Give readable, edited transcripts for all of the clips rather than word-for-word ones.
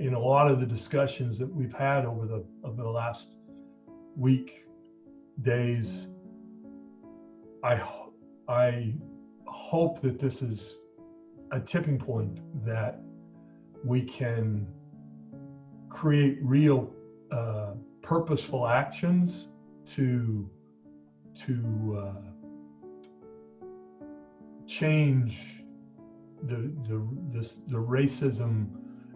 in a lot of the discussions that we've had over the last week, days, I hope that this is a tipping point, that we can create real purposeful actions to change the racism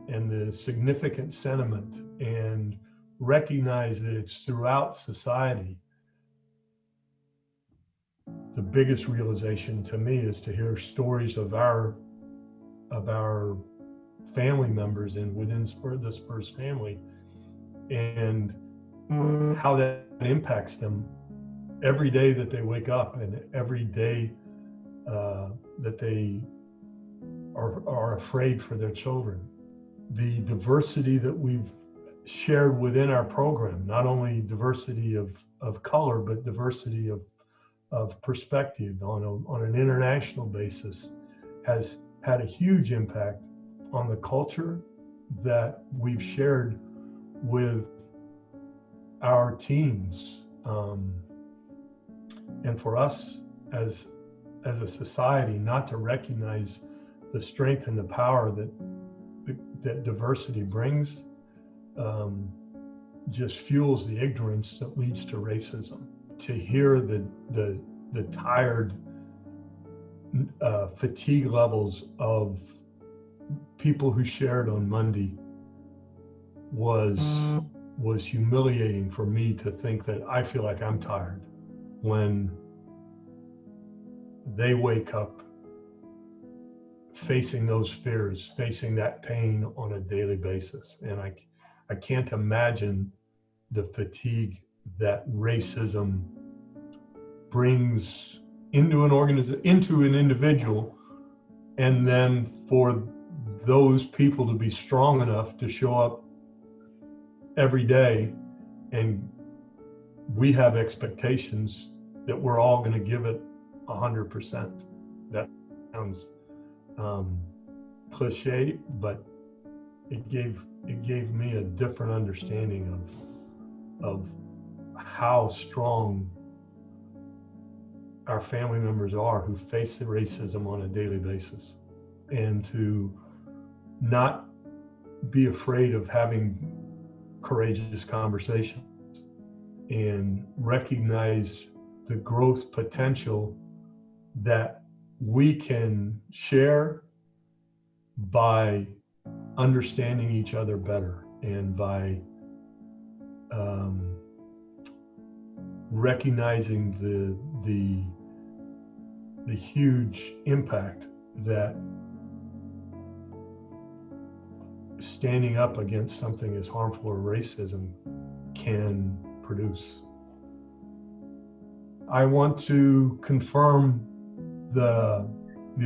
and the significant sentiment, and recognize that it's throughout society. The biggest realization to me is to hear stories of our family members and within the Spurs family, and how that impacts them every day that they wake up, and every day that they are afraid for their children. The diversity that we've shared within our program, not only diversity of color, but diversity of perspective on an international basis, has had a huge impact on the culture that we've shared with our teams. And for us as a society not to recognize the strength and the power that diversity brings, just fuels the ignorance that leads to racism. To hear the tired, fatigue levels of people who shared on Monday was humiliating for me, to think that I feel like I'm tired when they wake up facing those fears, facing that pain on a daily basis. And I can't imagine the fatigue that racism brings into an individual, and then for those people to be strong enough to show up every day, and we have expectations that we're all going to give it 100%. That sounds cliche, but it gave me a different understanding of how strong our family members are who face the racism on a daily basis, and to not be afraid of having courageous conversations and recognize the growth potential that we can share by understanding each other better, and by recognizing the huge impact that standing up against something as harmful as racism can produce. I want to confirm the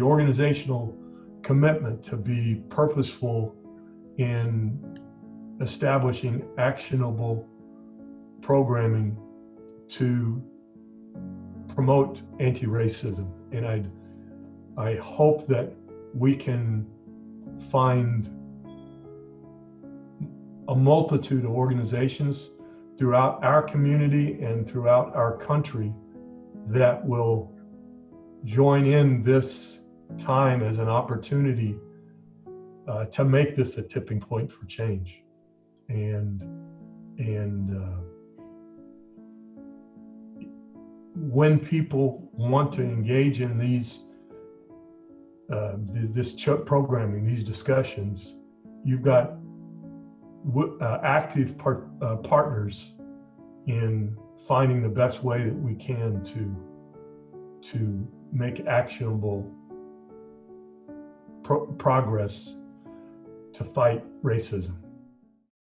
organizational commitment to be purposeful in establishing actionable programming to promote anti-racism. And I hope that we can find a multitude of organizations throughout our community and throughout our country that will join in this time as an opportunity to make this a tipping point for change. And when people want to engage in this programming, these discussions, you've got active partners in finding the best way that we can to make actionable progress to fight racism.